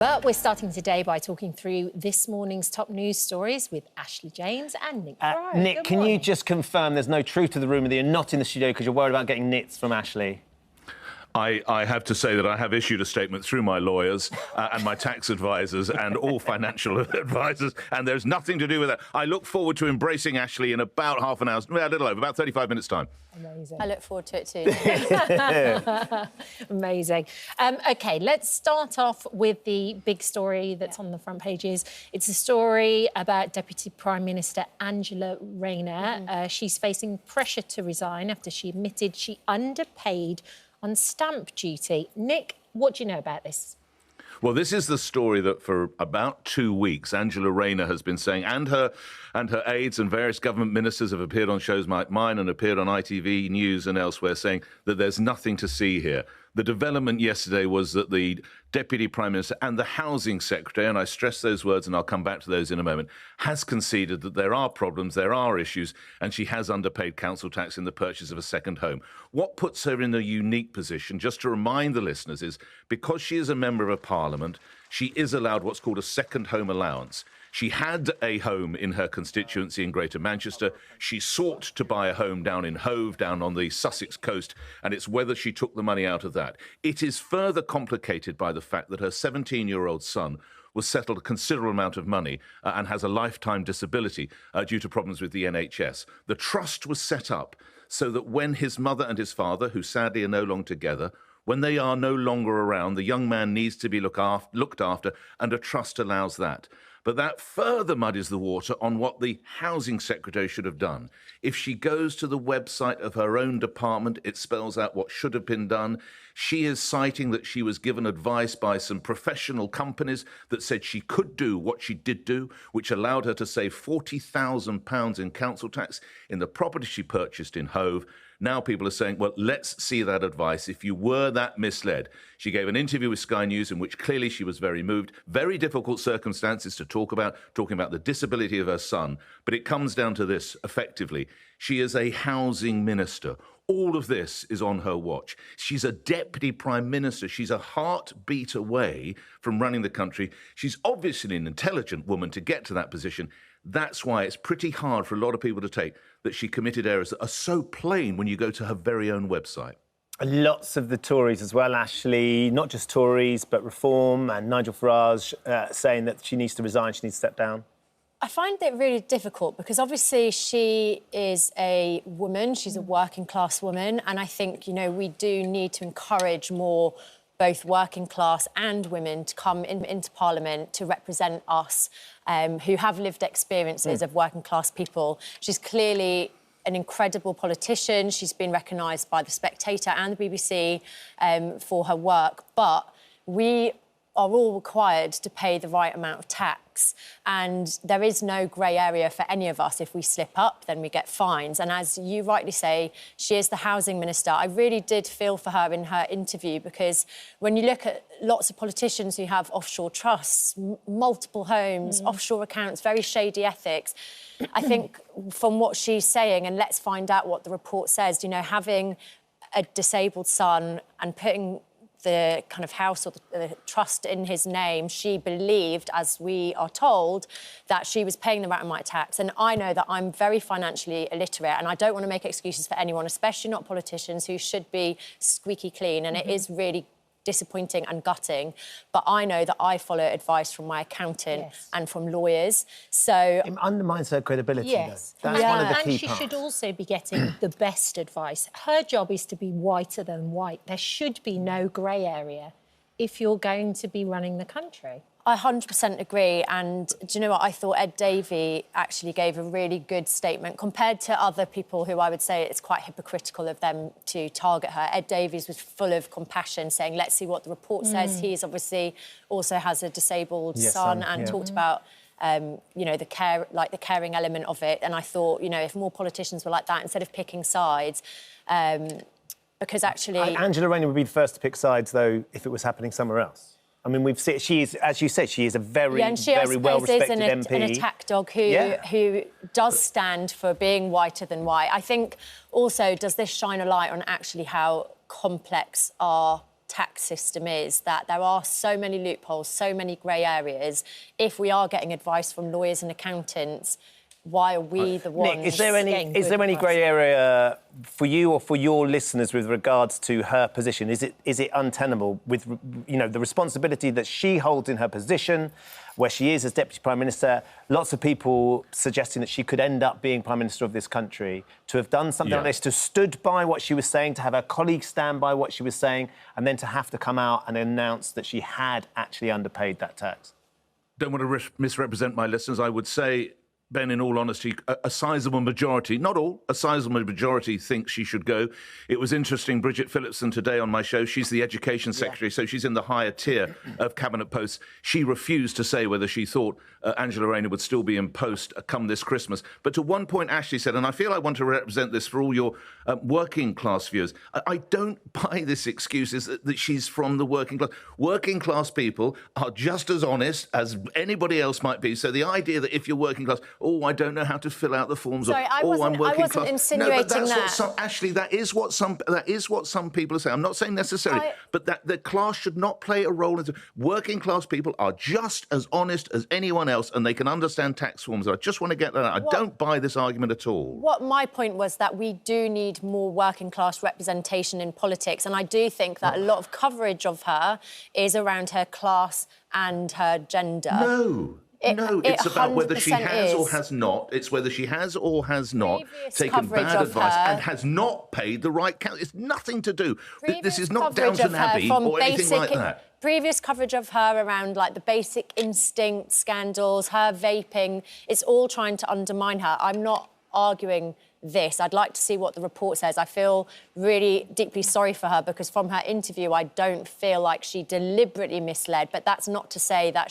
But we're starting today by talking through this morning's top news stories with Ashley James and Nick Ferrari. Nick, can you just confirm there's no truth to the rumour that you're not in the studio because you're worried about getting nits from Ashley? I have to say that I have issued a statement through my lawyers and my tax advisors and all financial advisors, and there's nothing to do with that. I look forward to embracing Ashley in about half an hour, a little over, about 35 minutes' time. Amazing. I look forward to it too. Amazing. OK, let's start off with the big story that's on the front pages. It's a story about Deputy Prime Minister Angela Rayner. She's facing pressure to resign after she admitted she underpaid on stamp duty. Nick, what do you know about this? Well, this is the story that for about 2 weeks Angela Rayner has been saying, and her aides and various government ministers have appeared on shows like mine and appeared on ITV News and elsewhere, saying that there's nothing to see here. The development yesterday was that the Deputy Prime Minister and the Housing Secretary, and I stress those words and I'll come back to those in a moment, has conceded that there are problems, there are issues, and she has underpaid council tax in the purchase of a second home. What puts her in a unique position, just to remind the listeners, is because she is a member of Parliament, she is allowed what's called a second home allowance. She had a home in her constituency in Greater Manchester. She sought to buy a home down in Hove, down on the Sussex coast, and it's whether she took the money out of that. It is further complicated by the fact that her 17-year-old son was settled a considerable amount of money and has a lifetime disability due to problems with the NHS. The trust was set up so that when his mother and his father, who sadly are no longer together, when they are no longer around, the young man needs to be looked after, and a trust allows that. But that further muddies the water on what the Housing Secretary should have done. If she goes to the website of her own department, it spells out what should have been done. She is citing that she was given advice by some professional companies that said she could do what she did do, which allowed her to save £40,000 in council tax in the property she purchased in Hove. Now people are saying, well, let's see that advice if you were that misled. She gave an interview with Sky News in which clearly she was very moved. Very difficult circumstances to talking about the disability of her son. But it comes down to this, effectively. She is a housing minister. All of this is on her watch. She's a deputy prime minister. She's a heartbeat away from running the country. She's obviously an intelligent woman to get to that position. That's why it's pretty hard for a lot of people to take that she committed errors that are so plain when you go to her very own website. Lots of the Tories as well, Ashley, not just Tories, but Reform and Nigel Farage saying that she needs to resign, she needs to step down. I find it really difficult because obviously she is a woman, she's a working class woman, and I think, you know, we do need to encourage more both working class and women to come into Parliament to represent us who have lived experiences of working class people. She's clearly an incredible politician. She's been recognised by The Spectator and the BBC for her work, but we are all required to pay the right amount of tax, and there is no grey area for any of us. If we slip up, then we get fines. And as you rightly say, she is the housing minister. I really did feel for her in her interview, because when you look at lots of politicians who have offshore trusts, multiple homes, offshore accounts, very shady ethics, I think from what she's saying, and let's find out what the report says, you know, having a disabled son and putting the kind of house or the trust in his name, she believed, as we are told, that she was paying the right amount of tax. And I know that I'm very financially illiterate, and I don't want to make excuses for anyone, especially not politicians who should be squeaky clean. And it is really disappointing and gutting, but I know that I follow advice from my accountant and from lawyers. So it undermines her credibility, though. That's one of the key and she should also be getting the best advice. Her job is to be whiter than white. There should be no grey area if you're going to be running the country. I 100% agree, and do you know what? I thought Ed Davey actually gave a really good statement compared to other people who I would say it's quite hypocritical of them to target her. Ed Davies was full of compassion, saying, let's see what the report says. He's obviously also has a disabled son and talked about you know, the caring element of it. And I thought, you know, if more politicians were like that, instead of picking sides, because actually... Angela Rayner would be the first to pick sides, though, if it was happening somewhere else. I mean, we've seen, she is, as you said, she is a very, very well-respected MP. An attack dog who does stand for being whiter than white. I think also, does this shine a light on actually how complex our tax system is, that there are so many loopholes, so many grey areas. If we are getting advice from lawyers and accountants, why are we the ones? Nick, is there any grey area for you or for your listeners with regards to her position? Is it untenable with, you know, the responsibility that she holds in her position, where she is as Deputy Prime Minister? Lots of people suggesting that she could end up being Prime Minister of this country. To have done something like this, to stood by what she was saying, to have her colleagues stand by what she was saying, and then to have to come out and announce that she had actually underpaid that tax. Don't want to misrepresent my listeners. I would say, Ben, in all honesty, a sizable majority, not all, a sizable majority thinks she should go. It was interesting, Bridget Phillipson today on my show, she's the Education Secretary, so she's in the higher tier of cabinet posts. She refused to say whether she thought Angela Rayner would still be in post come this Christmas. But to one point, Ashley said, and I feel I want to represent this for all your working class viewers, I don't buy this excuse that she's from the working class. Working class people are just as honest as anybody else might be. So the idea that if you're working class, oh, I don't know how to fill out the forms. Sorry, I wasn't insinuating that. Ashley, that is what some people are saying. I'm not saying necessarily, but that the class should not play a role. Working class people are just as honest as anyone else, and they can understand tax forms. I just want to get that out. I don't buy this argument at all. What my point was that we do need more working class representation in politics, and I do think that a lot of coverage of her is around her class and her gender. No, it's about whether she has or has not. It's whether she has or has not taken bad advice and has not paid the right count. It's nothing to do. This is not Downton Abbey or anything like that. Previous coverage of her around, like, the Basic Instinct scandals, her vaping, it's all trying to undermine her. I'm not arguing this. I'd like to see what the report says. I feel really deeply sorry for her because from her interview, I don't feel like she deliberately misled, but that's not to say that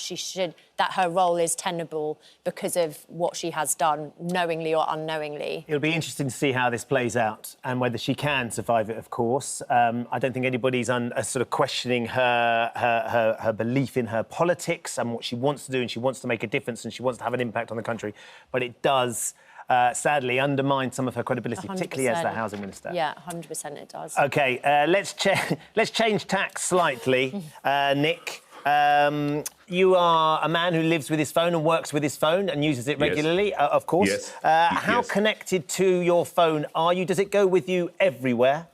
that her role is tenable because of what she has done, knowingly or unknowingly. It'll be interesting to see how this plays out and whether she can survive it, of course. I don't think anybody's sort of questioning her belief in her politics and what she wants to do, and she wants to make a difference and she wants to have an impact on the country. But it does sadly undermine some of her credibility, 100%. Particularly as the housing minister. Yeah, 100% it does. OK, let's change tack slightly, Nick. You are a man who lives with his phone and works with his phone and uses it regularly, of course. Yes. How connected to your phone are you? Does it go with you everywhere?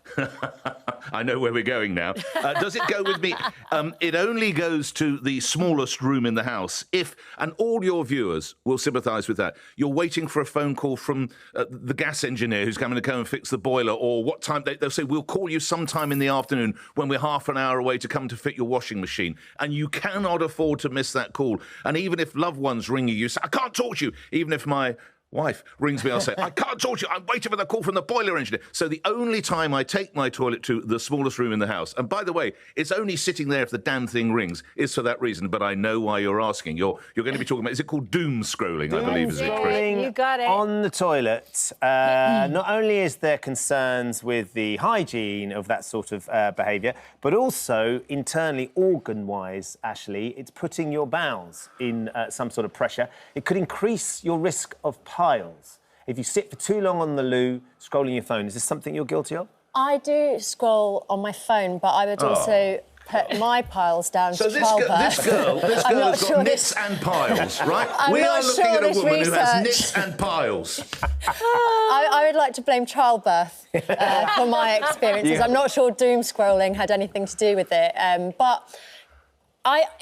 I know where we're going now. Does it go with me? It only goes to the smallest room in the house. And all your viewers will sympathise with that. You're waiting for a phone call from the gas engineer who's coming to come and fix the boiler, or what time they'll say, we'll call you sometime in the afternoon when we're half an hour away to come to fit your washing machine. And you cannot afford to miss that call. And even if loved ones ring you, you say, I can't talk to you. Even if my wife rings me, I'll say, I can't talk to you, I'm waiting for the call from the boiler engineer. So the only time I take my toilet to the smallest room in the house, and by the way, it's only sitting there if the damn thing rings, is for that reason, but I know why you're asking. You're going to be talking about, is it called doom scrolling, I believe, is it, Chris? You got it. On the toilet, not only is there concerns with the hygiene of that sort of behaviour, but also internally, organ-wise, Ashley, it's putting your bowels in some sort of pressure. It could increase your risk of piles. If you sit for too long on the loo, scrolling your phone, is this something you're guilty of? I do scroll on my phone, but I would also put my piles down to childbirth. This girl has got nits and piles, right? We are looking at a woman who has nits and piles. I would like to blame childbirth for my experiences. I'm not sure doom scrolling had anything to do with it. But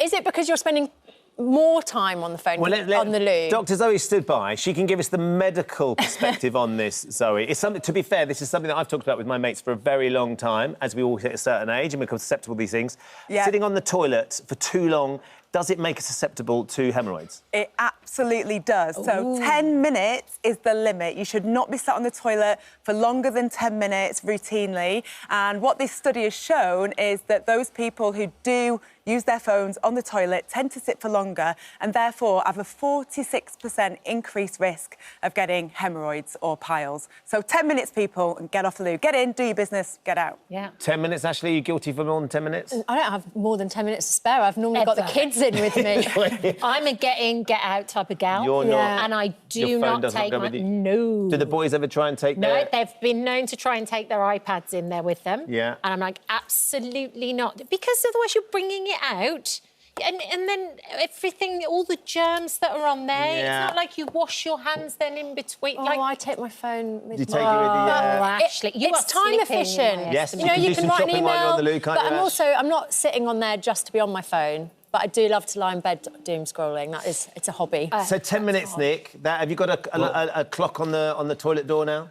is it because you're spending more time on the phone, on the loo? Dr. Zoe stood by. She can give us the medical perspective on this, Zoe. It's something, to be fair, this is something that I've talked about with my mates for a very long time, as we all hit a certain age and become susceptible to these things. Yeah. Sitting on the toilet for too long, does it make us susceptible to hemorrhoids? It absolutely does. Ooh. So 10 minutes is the limit. You should not be sat on the toilet for longer than 10 minutes routinely. And what this study has shown is that those people who do use their phones on the toilet tend to sit for longer and therefore have a 46% increased risk of getting hemorrhoids or piles. So 10 minutes, people, and get off the loo. Get in, do your business, get out. Yeah. 10 minutes, Ashley, are you guilty for more than 10 minutes? I don't have more than 10 minutes to spare. I've normally got the kids in with me. I'm a get in, get out type of gal. You're not. And I do Your phone not doesn't take go my... with you? No. Do the boys ever try and take No, their... they've been known to try and take their iPads in there with them. Yeah. And I'm like, absolutely not. Because otherwise you're bringing it out. And then everything, all the germs that are on there, Yeah. it's not like you wash your hands then in between. Oh, like, I take my phone with You me. take it with you, yeah. Oh, Ashley, you it's are time slipping, efficient. Yes, you you know, can do some write an shopping while you're on the loo, can't but you, I'm Ash? I'm not sitting on there just to be on my phone. But I do love to lie in bed doom scrolling. It's a hobby. So 10 minutes, Nick. Have you got a clock on the toilet door now?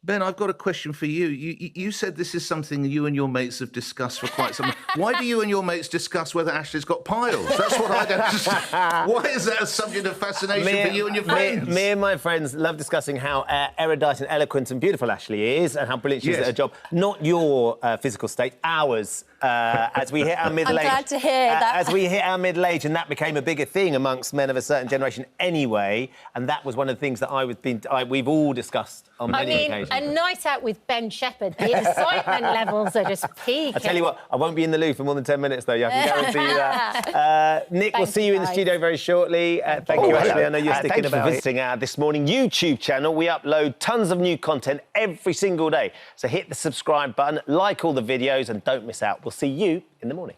Ben, I've got a question for you. You said this is something you and your mates have discussed for quite some time. Why do you and your mates discuss whether Ashley's got piles? That's what I don't understand. Why is that a subject of fascination for you and your friends? Me and my friends love discussing how erudite and eloquent and beautiful Ashley is and how brilliant she is at her job. Not your physical state, ours. As we hit our middle age. I'm glad to hear that. As we hit our middle age, and that became a bigger thing amongst men of a certain generation anyway. And that was one of the things that we've all discussed on many occasions. A night out with Ben Shepherd, the excitement levels are just peaking. I tell you what, I won't be in the loo for more than 10 minutes, though. I can guarantee you that. Nick, we'll see you in the studio very shortly. Thank you, Ashley. I know you're sticking about. Thank you for visiting our This Morning YouTube channel. We upload tons of new content every single day. So hit the subscribe button, like all the videos, and don't miss out. We'll see you in the morning.